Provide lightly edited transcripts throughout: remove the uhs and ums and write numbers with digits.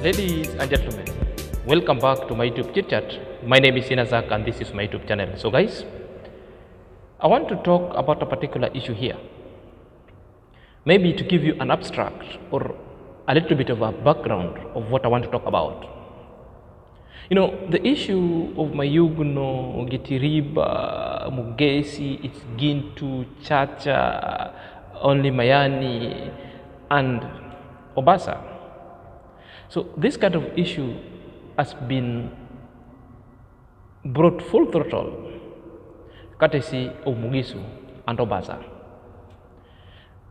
Ladies and gentlemen, welcome back to my YouTube chit chat. My name is Inazak and this is my YouTube channel. So guys, I want to talk about a particular issue here. Maybe to give you an abstract or a little bit of a background of what I want to talk about. You know, the issue of Mayuguno, Gitiriba, Mogesi, it's Gintu, Chacha, only Mayani, and Obassa. So this kind of issue has been brought full throttle courtesy of Mogesi and Obassa.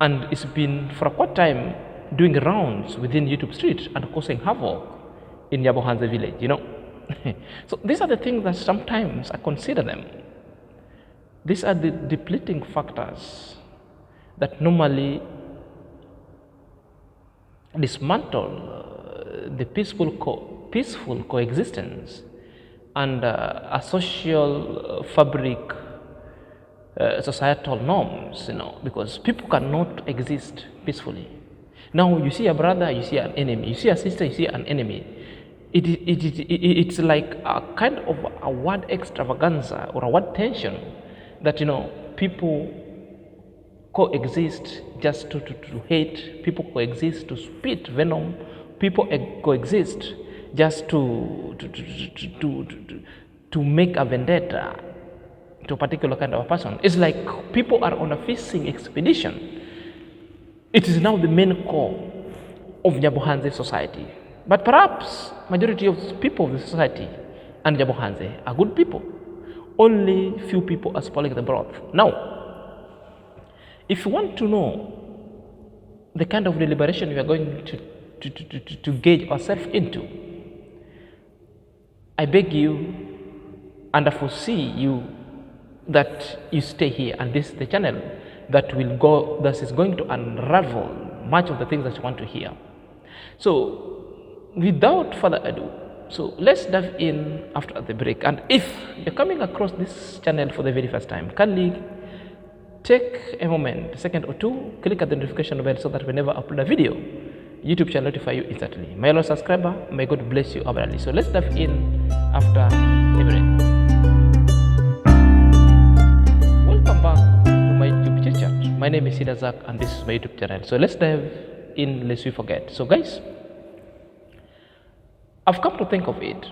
And it's been for a quite time doing rounds within YouTube street and causing havoc in Nyabohanze village, you know. So these are the things that sometimes I consider them. These are the depleting factors that normally dismantle the peaceful coexistence and a social fabric, societal norms, you know, because people cannot exist peacefully. Now you see a brother, you see an enemy. You see a sister, you see an enemy. It's like a kind of a word extravaganza or a word tension that, you know, people coexist just to hate, people coexist to spit venom, people coexist just to make a vendetta to a particular kind of a person. It's like people are on a fishing expedition. It is now the main core of Nyabohanze society. But perhaps majority of people of the society and Nyabohanze are good people. Only few people are spoiling the broth. Now, if you want to know the kind of deliberation we are going to gauge ourselves into, I beg you and I foresee you that you stay here, and this is the channel that is going to unravel much of the things that you want to hear. So without further ado, so let's dive in after the break. And if you're coming across this channel for the very first time, kindly take a moment, a second or two, click at the notification bell so that whenever I upload a video, YouTube shall notify you instantly. My fellow subscriber, may God bless you abundantly. So let's dive in after the break. Welcome back to my YouTube chit chat. My name is Inazak and this is my YouTube channel. So let's dive in lest we forget. So guys, I've come to think of it.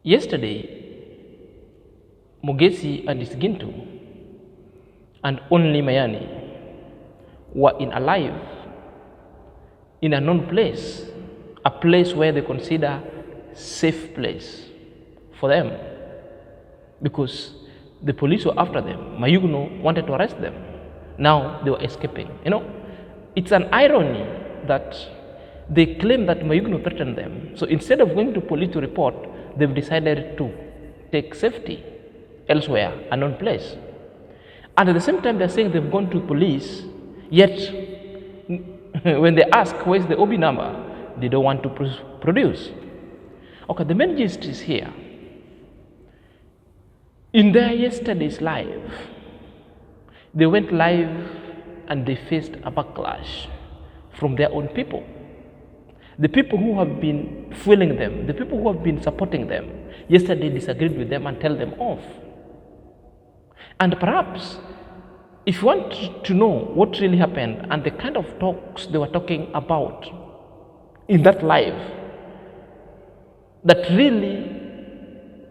Yesterday, Mogesi and his Gintu and only Mayani were alive in a known place, a place where they consider safe place for them, because the police were after them. Mayuguno wanted to arrest them. Now they were escaping. You know, it's an irony that they claim that Mayuguno threatened them. So instead of going to police to report, they've decided to take safety elsewhere, a known place. And at the same time, they're saying they've gone to police, yet when they ask where's the OB number, they don't want to produce. Okay, the main gist is here. In their yesterday's live, they went live and they faced a backlash from their own people. The people who have been fueling them, the people who have been supporting them, yesterday disagreed with them and tell them off. And perhaps, if you want to know what really happened and the kind of talks they were talking about in that live that really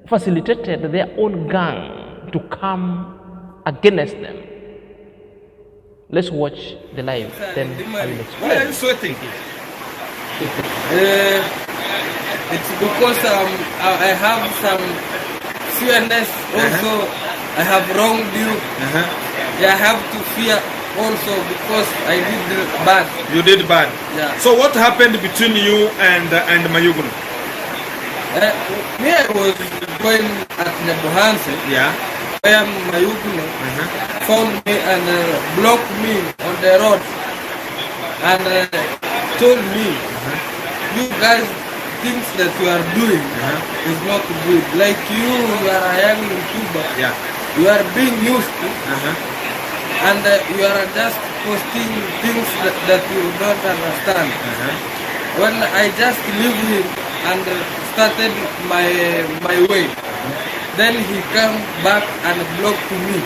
facilitated their own gang to come against them, let's watch the live, then I will explain. Why are you sweating? It's because I have some fearness also. I have wronged you. Yeah, I have to fear also because I did bad. You did bad. Yeah. So what happened between you and Mayuguno? Me, I was going at Nyabohanze. Yeah. Where Mayuguno found me and blocked me on the road and told me, you guys things that you are doing is not good. Like you are a young YouTuber. Yeah. You are being used to. And you are just posting things that you don't understand. when I just leave him and started my way, then he come back and blocked me.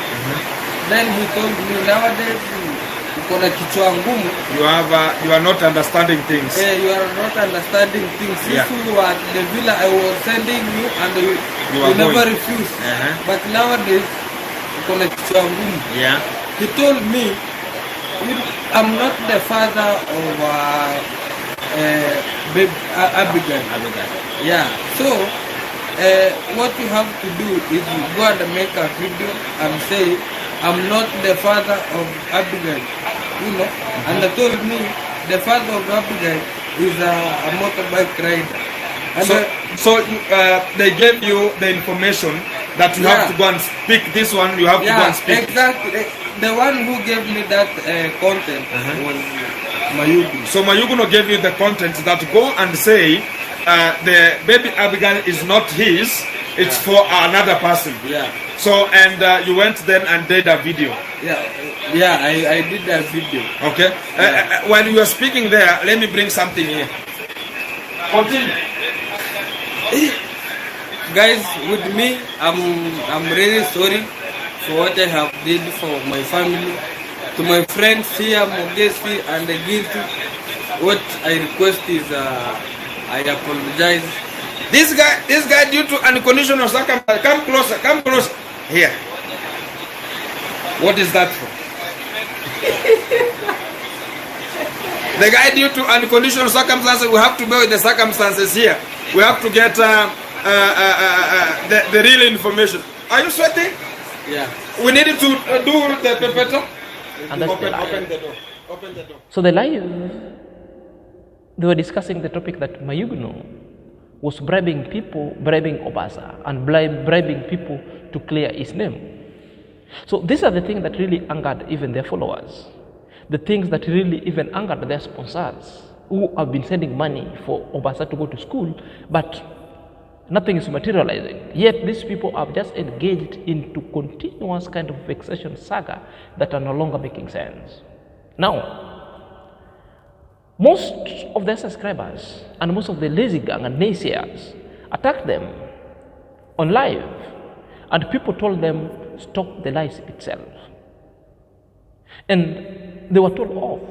Then he told me, nowadays uko na kichwa ngumu. You are not understanding things. You are not understanding things. Yeah. This is what the villa I was sending you and you never refused. But nowadays uko na kichwa ngumu. Yeah. He told me, I'm not the father of baby Abigail. Yeah. So what you have to do is you go and make a video and say, I'm not the father of Abigail. You know. And they told me the father of Abigail is a motorbike rider. And so they gave you the information that you have to go and speak this one. You have to go and speak. Exactly. The one who gave me that content was Mayuguno. So Mayuguno gave you the content that go and say the baby Abigail is not his, it's for another person. Yeah. So and you went then and did a video. Yeah, I did that video. Okay. While you are speaking there, let me bring something here. Continue. Guys, with me, I'm really sorry for what I have did for my family. To my friends here, Mogesi and GINTU, what I request is I apologize. This guy due to unconditional circumstances. Come closer. Here. What is that for? The guy due to unconditional circumstances, we have to bear with the circumstances here. We have to get the real information. Are you sweating? Yeah. We need to do the pepper. And that's Open the door. Open the door. So the live, they were discussing the topic that Mayuguno was bribing people, bribing Obassa, and bribing people to clear his name. So these are the things that really angered even their followers. The things that really even angered their sponsors, who have been sending money for Obassa to go to school, but nothing is materializing. Yet these people have just engaged into continuous kind of vexation saga that are no longer making sense. Now, most of their subscribers and most of the lazy gang and naysayers attacked them on live, and people told them, stop the lies itself. And they were told off.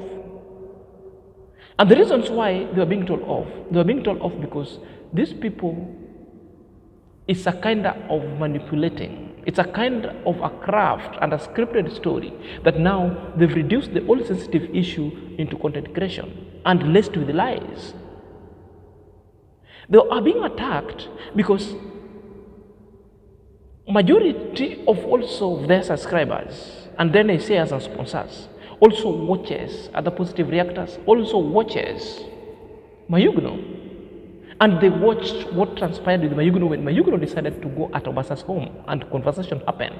And the reasons why they were being told off, because these people, it's a kind of manipulating. It's a kind of a craft and a scripted story that now they've reduced the all sensitive issue into content creation and laced with lies. They are being attacked because majority of also their subscribers and then naysayers and sponsors also watches other positive reactors, also watches Mayuguno. And they watched what transpired with Mayuguno when Mayuguno decided to go at Obassa's home and conversation happened.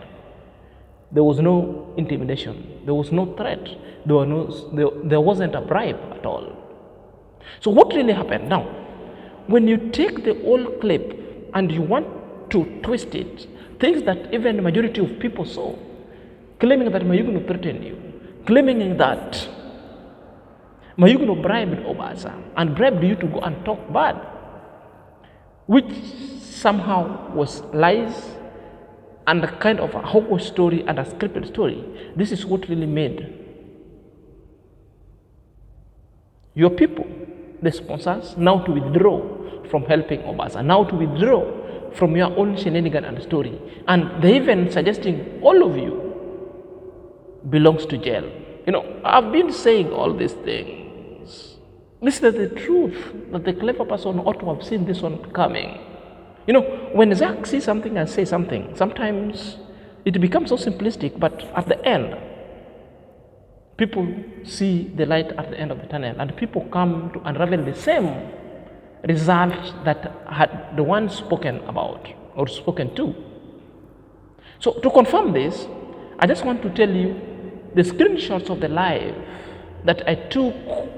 There was no intimidation, there was no threat, there wasn't a bribe at all. So what really happened? Now, when you take the old clip and you want to twist it, things that even the majority of people saw, claiming that Mayuguno threatened you, claiming that Mayuguno bribed Obassa and bribed you to go and talk bad, which somehow was lies and a kind of a hogwash story and a scripted story. This is what really made your people, the sponsors, now to withdraw from helping Obassa, now to withdraw from your own shenanigan and story. And they even suggesting all of you belongs to jail. You know, I've been saying all these things. This is the truth, that the clever person ought to have seen this one coming. You know, when Zach sees something and says something, sometimes it becomes so simplistic, but at the end, people see the light at the end of the tunnel, and people come to unravel the same result that had the one spoken about or spoken to. So to confirm this, I just want to tell you the screenshots of the live that I took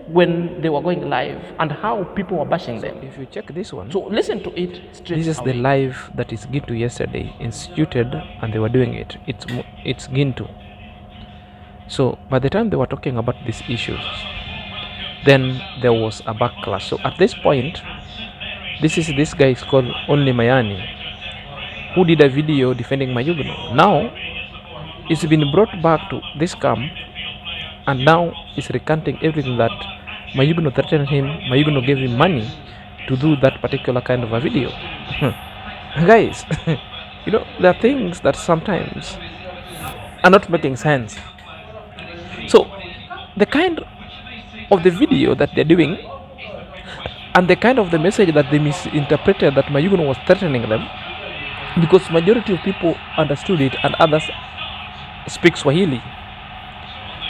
when they were going live and how people were bashing them. If you check this one, So listen to it straight this is away. the live that is GINTU yesterday instituted, and they were doing it. It's GINTU. So by the time they were talking about these issues, then there was a backlash. So at this point, this guy is called Only Mayani, who did a video defending Mayuguno. Now it's been brought back to this camp, and now he's recanting everything that Mayuguno threatened him. Mayuguno gave him money to do that particular kind of a video. Guys, there are things that sometimes are not making sense. So the kind of the video that they're doing and the kind of the message that they misinterpreted, that Mayuguno was threatening them, because majority of people understood it and others speak Swahili.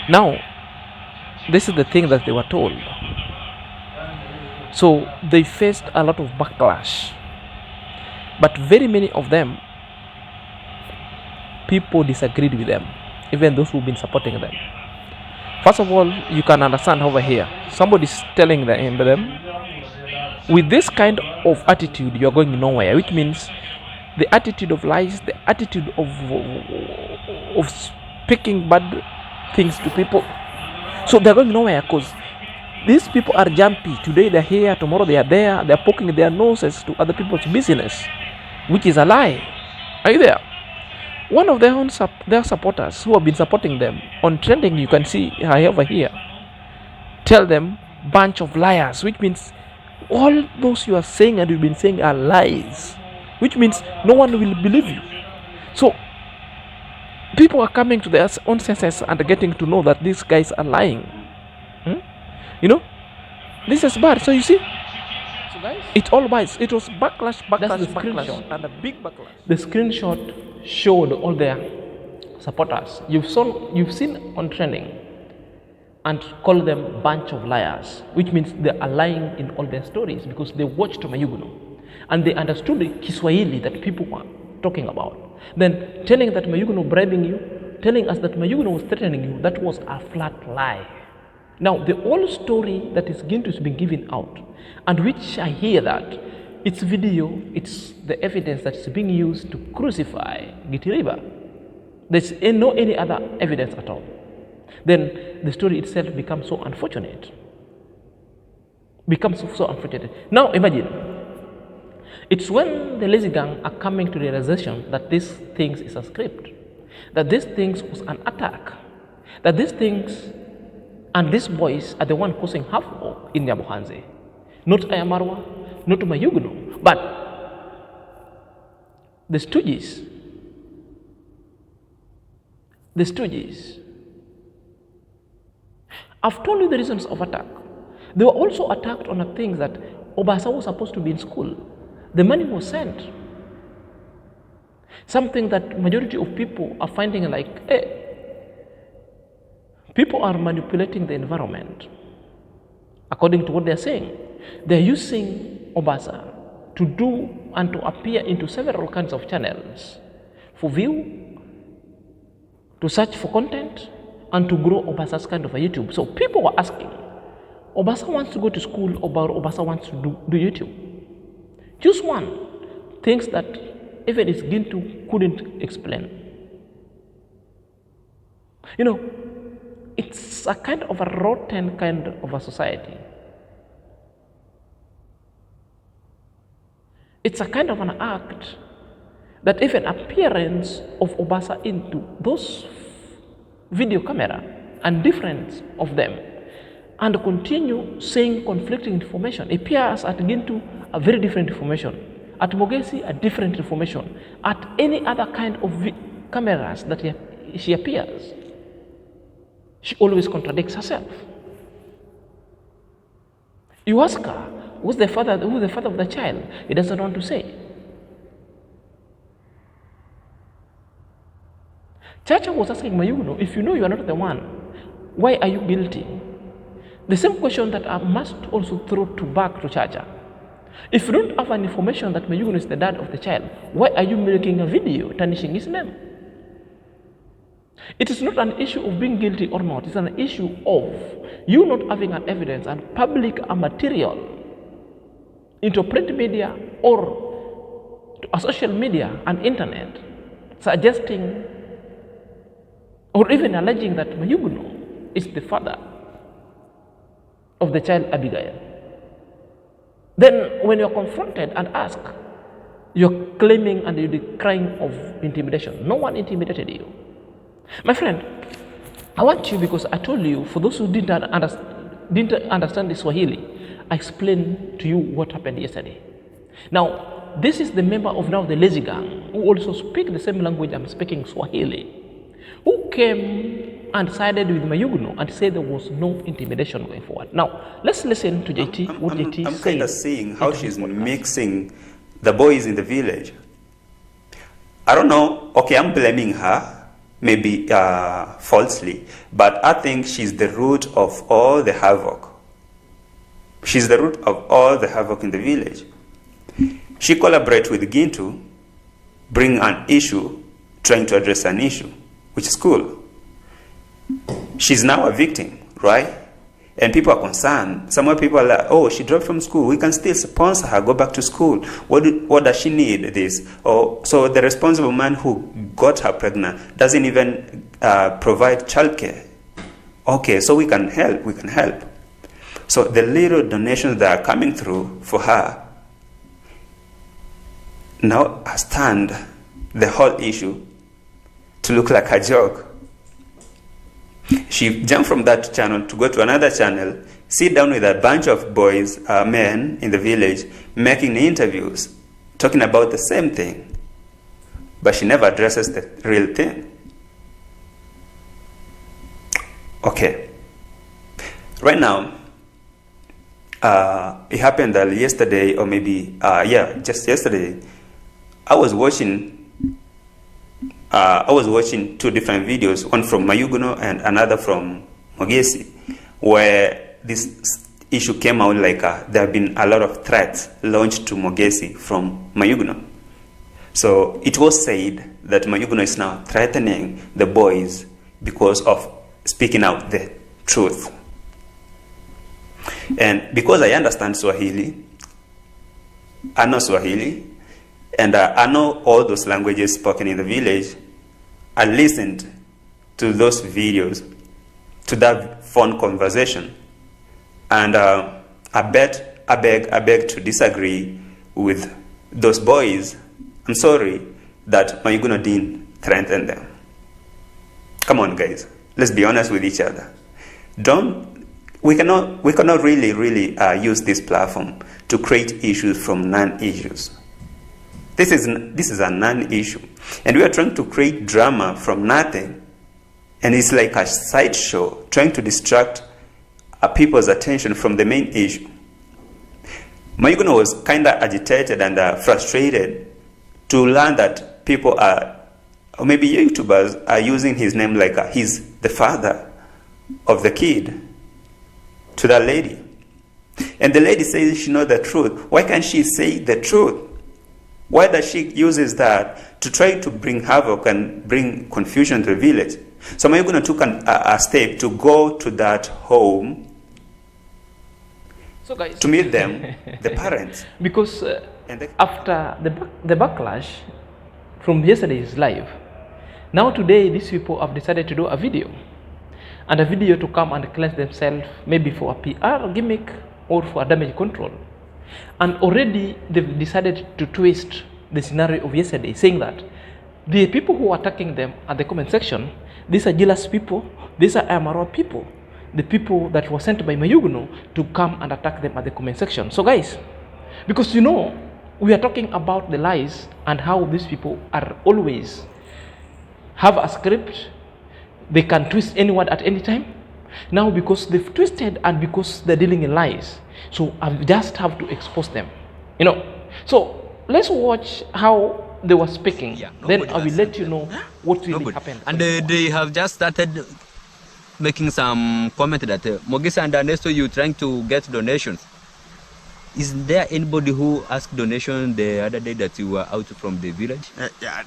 Now this is the thing that they were told, so they faced a lot of backlash, but very many of them, people disagreed with them, even those who've been supporting them. First of all, you can understand over here, somebody's telling them, with this kind of attitude you are going nowhere, which means the attitude of lies, the attitude of speaking bad things to people. So they're going nowhere because these people are jumpy. Today they're here, tomorrow they are there, they're poking their noses to other people's business, which is a lie. Are you there? One of their supporters who have been supporting them on trending, you can see over here, tell them bunch of liars, which means all those you are saying and you've been saying are lies, which means no one will believe you. So people are coming to their own senses and getting to know that these guys are lying. This is bad. So you see, it all bites. It was backlash, and a big backlash. The screenshot showed all their supporters. You've seen on trending and call them bunch of liars, which means they are lying in all their stories because they watched Mayuguno and they understood the Kiswahili that people were talking about. Then telling that Mayuguno bribing you, telling us that Mayuguno was threatening you, that was a flat lie. Now the whole story that is going to be given out, and which I hear that it's video, it's the evidence that is being used to crucify Gitiriba. There's no any other evidence at all. Then the story itself becomes so unfortunate. Now imagine, it's when the lazy gang are coming to the realization that these things is a script, that these things was an attack, that these things and these boys are the one causing havoc in Nyamuhanze. Not IAM-MARWA, not Mayuguno, but the Stooges. The Stooges. I've told you the reasons of attack. They were also attacked on the things that Obassa was supposed to be in school. The money was sent. Something that majority of people are finding like, hey, people are manipulating the environment. According to what they're saying, they're using Obassa to do and to appear into several kinds of channels for view, to search for content, and to grow Obassa's kind of a YouTube. So people were asking, Obassa wants to go to school or Obassa wants to do YouTube? Choose one. Things that even his Gintu couldn't explain. It's a kind of a rotten kind of a society. It's a kind of an act that even appearance of Obassa into those video camera and difference of them and continue saying conflicting information. It appears at Gintu a very different information, at Mogesi a different information, at any other kind of cameras that she appears. She always contradicts herself. You ask her, who's the father of the child? He doesn't want to say. Chacha was asking Mayuguno, if you know you are not the one, why are you guilty? The same question that I must also throw back to Chacha. If you don't have an information that Mayuguno is the dad of the child, why are you making a video tarnishing his name? It is not an issue of being guilty or not. It's an issue of you not having an evidence and public a material into print media or to a social media and internet suggesting or even alleging that Mayuguno is the father of the child Abigail. Then when you're confronted and asked, you're claiming and you're crying of intimidation. No one intimidated you. My friend, I want you, because I told you, for those who didn't understand the Swahili, I explained to you what happened yesterday. Now, this is the member of now the lazy gang, who also speak the same language I'm speaking, Swahili, who came and sided with Mayuguno and said there was no intimidation going forward. Now, let's listen to JT, I'm kind of seeing how she's mixing the boys in the village. I don't know, okay, I'm blaming her, maybe falsely, but I think she's the root of all the havoc. She's the root of all the havoc in the village. She collaborates with Gintu, bring an issue, trying to address an issue, which is cool. She's now a victim, right? And people are concerned. Some people are like, oh, she dropped from school. We can still sponsor her, go back to school. What does she need this? Oh, so the responsible man who got her pregnant doesn't even provide childcare. Okay, so we can help. So the little donations that are coming through for her now has turned the whole issue to look like a joke. She jumped from that channel to go to another channel, sit down with a bunch of boys, men in the village, making interviews, talking about the same thing. But she never addresses the real thing. Okay. Right now, it happened that yesterday, or maybe, just yesterday, I was watching two different videos, one from Mayuguno and another from Mogesi, where this issue came out like there have been a lot of threats launched to Mogesi from Mayuguno. So it was said that Mayuguno is now threatening the boys because of speaking out the truth. And because I understand Swahili, I know Swahili, and I know all those languages spoken in the village, I listened to those videos, to that phone conversation, and I beg to disagree with those boys. I'm sorry that Mayuguno didn't threaten them. Come on, guys, let's be honest with each other. We cannot really use this platform to create issues from non-issues. This is a non-issue, and we are trying to create drama from nothing, and it's like a sideshow trying to distract people's attention from the main issue. Mayuguno was kind of agitated and frustrated to learn that people are, or maybe YouTubers are using his name like he's the father of the kid to that lady. And the lady says she knows the truth. Why can't she say the truth? Why does she uses that to try to bring havoc and bring confusion to the village? So Mayuguno took a step to go to that home, so guys, to meet them, the parents. Because after the backlash from yesterday's live, now today these people have decided to do a video. And a video to come and cleanse themselves, maybe for a PR gimmick or for a damage control. And already they've decided to twist the scenario of yesterday, saying that the people who are attacking them at the comment section, these are jealous people, these are IAM-MARWA people, the people that were sent by Mayuguno to come and attack them at the comment section. So guys, because you know, we are talking about the lies and how these people are always have a script. They can twist any word at any time. Now because they've twisted and because they're dealing in lies, so I just have to expose them. You know. So let's watch how they were speaking. Yeah, then I will let you know what really happened. And they have just started making some comment that Mogesi and Ernesto, you trying to get donations. Is there anybody who asked donation the other day that you were out from the village?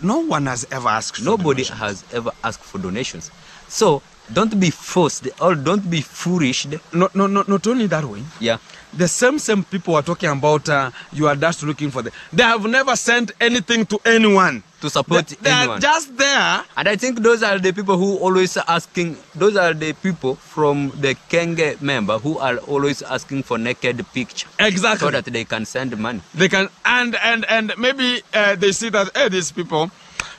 No one has ever asked for Nobody donations. has ever asked for donations. So Don't be forced or don't be foolish. Not only that way. Yeah. The same people are talking about you are just looking for them. They have never sent anything to anyone. To support They anyone. are just there. And I think those are the people who always asking, those are the people from the Kenge member who are always asking for naked picture. Exactly. So that they can send money. They can, and maybe they see that, hey, these people,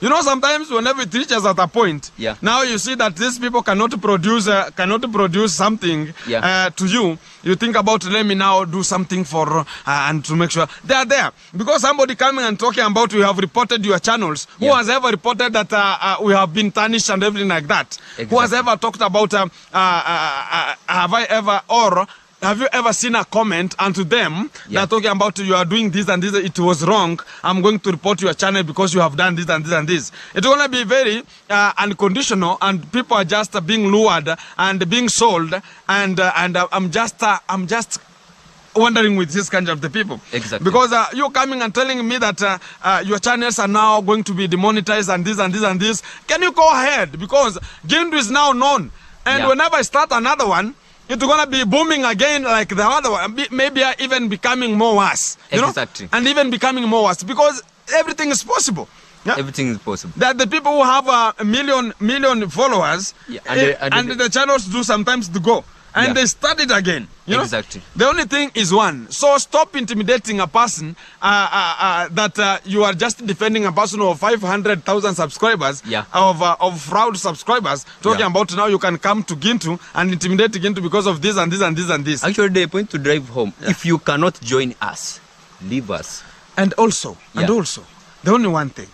you know, sometimes whenever it reaches at a point, Yeah. now you see that these people cannot produce something Yeah. to you. You think about, let me now do something for and to make sure they are there, because somebody coming and talking about we have reported your channels. Who Yeah. has ever reported that we have been tarnished and everything like that? Who has Exactly. ever talked about have I ever, or have you ever seen a comment unto them Yeah. that talking about you are doing this and this, it was wrong, I'm going to report your channel because you have done this and this and this? It's going to be very unconditional, and people are just being lured and being sold, and I'm just wondering with this kind of the people. Exactly. Because you're coming and telling me that your channels are now going to be demonetized and this and this and this. Can you go ahead? Because Gintu is now known. And Yeah. whenever I start another one, it's going to be booming again like the other one. Maybe even becoming more worse. You Exactly. know? And even becoming more worse. Because everything is possible. Yeah? Everything is possible. That the people who have a million followers, Yeah, and the channels do sometimes to go. And Yeah. they start it again. You know? Exactly. The only thing is one. So stop intimidating a person that you are just defending a person of 500,000 subscribers, Yeah. of fraud subscribers, talking Yeah. about now you can come to Gintu and intimidate Gintu because of this and this and this and this. Actually, the point to drive home, if you cannot join us, leave us. And also, Yeah. the only one thing.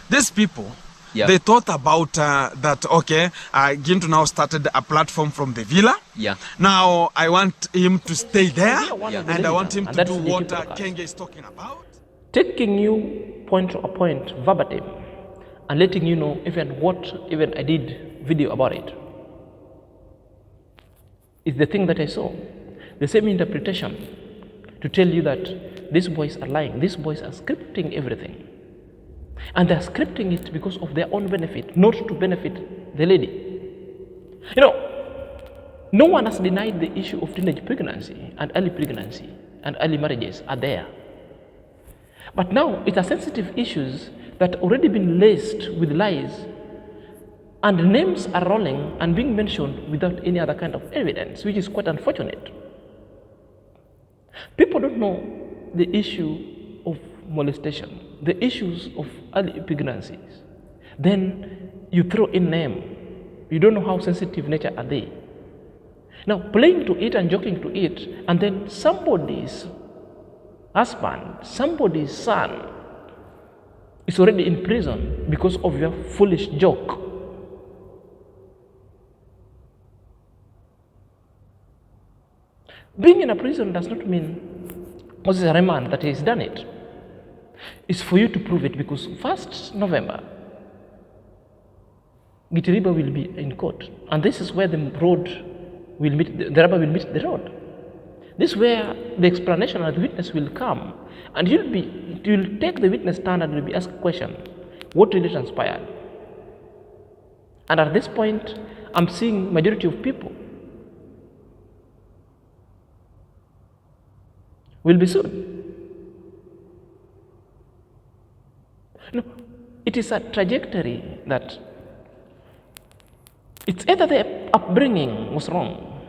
These people, Yeah. they thought about that, okay, Gintu now started a platform from the villa. Yeah. Now I want him to stay there, Yeah. and I want him And to that's do the what typical Kenge is talking about. Taking you point to a point verbatim and letting you know even I did video about it. It's the thing that I saw. The same interpretation to tell you that these boys are lying. These boys are scripting everything. And they're scripting it because of their own benefit, not to benefit the lady. You know, no one has denied the issue of teenage pregnancy and early marriages are there. But now it are sensitive issues that already been laced with lies, and names are rolling and being mentioned without any other kind of evidence, which is quite unfortunate. People don't know the issue of molestation, the issues of early pregnancies. Then you throw in name. You don't know how sensitive nature are they. Now, playing to it and joking to it, and then somebody's husband, somebody's son is already in prison because of your foolish joke. Being in a prison does not mean Moses a remand that he's done it. It's for you to prove it, because 1st November, Gitiriba will be in court, and this is where the road will meet, the rubber will meet the road. This is where the explanation of the witness will come, and you'll take the witness stand and you'll be asked a question, what really transpired? And at this point, I'm seeing majority of people will be sued. No, it is a trajectory that it's either the upbringing was wrong,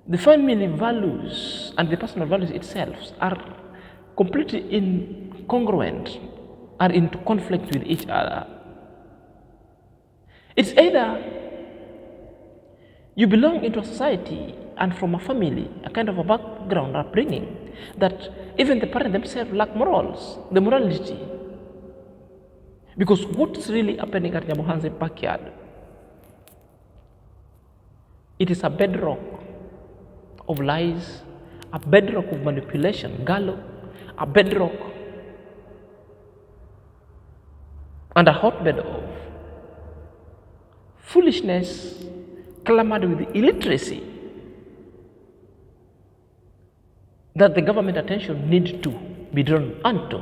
the family values and the personal values itself are completely incongruent, are into conflict with each other. It's either you belong into a society and from a family, a kind of a background upbringing, that even the parents themselves lack morals, the morality. Because what's really happening at Nyamuhan's backyard, it is a bedrock of lies, a bedrock of manipulation, gallow, a bedrock and a hotbed of foolishness clamored with illiteracy that the government attention needs to be drawn onto.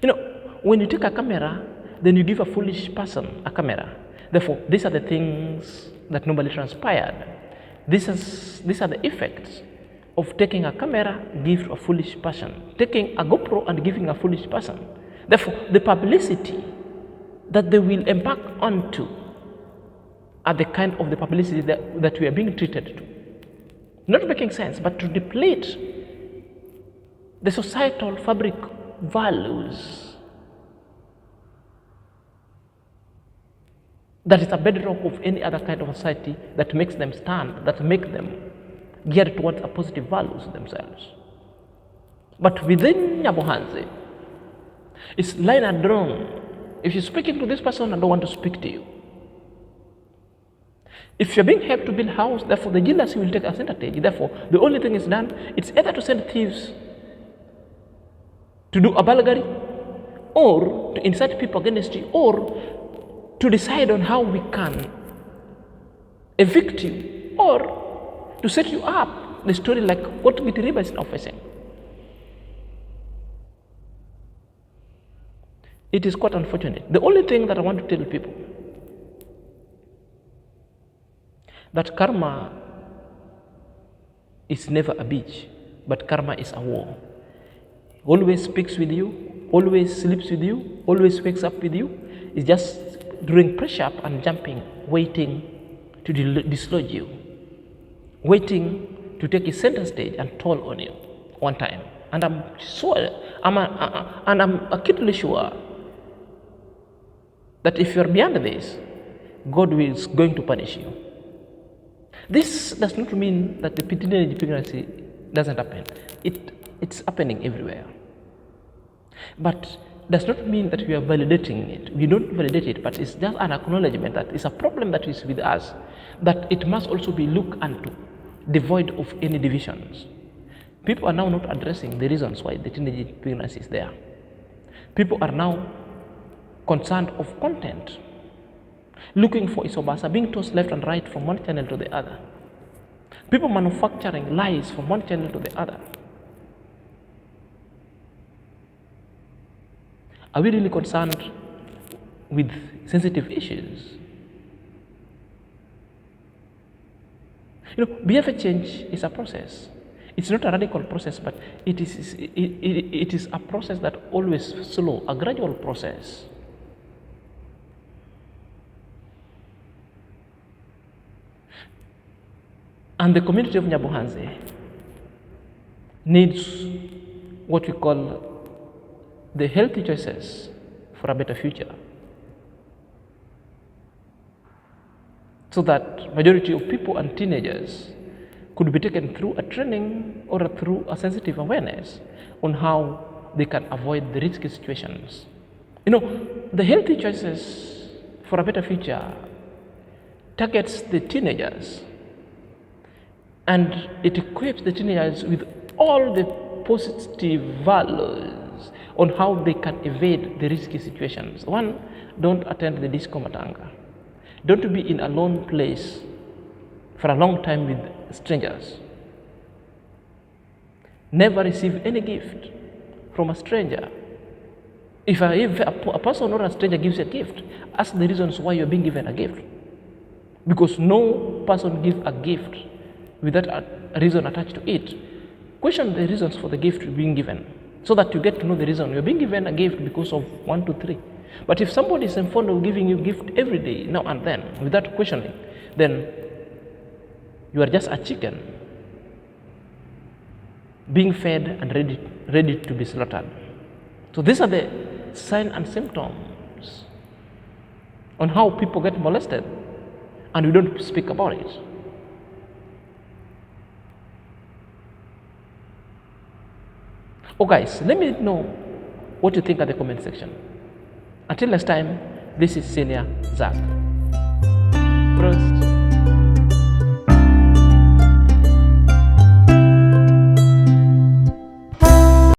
You know, when you take a camera, then you give a foolish person a camera, Therefore, these are the things that normally transpired. These are the effects of taking a camera, give to a foolish person, taking a GoPro and giving a foolish person. Therefore, the publicity that they will embark onto are the kind of the publicity that we are being treated to. Not making sense, but to deplete the societal fabric values that is a bedrock of any other kind of society that makes them stand, that make them geared towards a positive values themselves. But within Nyabohanse, it's line and drawn. If you're speaking to this person, I don't want to speak to you. If you're being helped to build a house, therefore the jealousy will take a center stage. Therefore, the only thing is done, it's either to send thieves to do a balagari, or to incite people against you, or to decide on how we can evict you, or to set you up the story like what Gitiriba is now facing. It is quite unfortunate. The only thing that I want to tell people, that karma is never a beach, but karma is a war. Always speaks with you, always sleeps with you, always wakes up with you. It's just doing press up and jumping, waiting to dislodge you, waiting to take his center stage and toll on you one time. And I'm sure, I'm acutely sure that if you're beyond this, God is going to punish you. This does not mean that the teenage pregnancy doesn't happen. It's happening everywhere. But does not mean that we are validating it. We don't validate it, but it's just an acknowledgement that it's a problem that is with us, that it must also be looked unto, devoid of any divisions. People are now not addressing the reasons why the teenage pregnancy is there. People are now concerned of content, looking for its Obassa, being tossed left and right from one channel to the other. People manufacturing lies from one channel to the other. Are we really concerned with sensitive issues? You know, behavior change is a process. It's not a radical process, but it is a process that always slow, a gradual process. And the community of Nyabohanse needs what we call the healthy choices for a better future, so that majority of people and teenagers could be taken through a training or through a sensitive awareness on how they can avoid the risky situations. You know, the healthy choices for a better future targets the teenagers, and it equips the teenagers with all the positive values on how they can evade the risky situations. One, don't attend the disco matanga. Don't be in a lone place for a long time with strangers. Never receive any gift from a stranger. If a person or a stranger gives you a gift, ask the reasons why you're being given a gift. Because no person gives a gift without a reason attached to it. Question the reasons for the gift being given, so that you get to know the reason. You're being given a gift because of 1, 2, 3. But if somebody is fond of giving you a gift every day, now and then, without questioning, then you are just a chicken being fed and ready to be slaughtered. So these are the signs and symptoms on how people get molested, and we don't speak about it. Oh guys, let me know what you think at the comment section. Until next time, this is Senior Zach. Bros.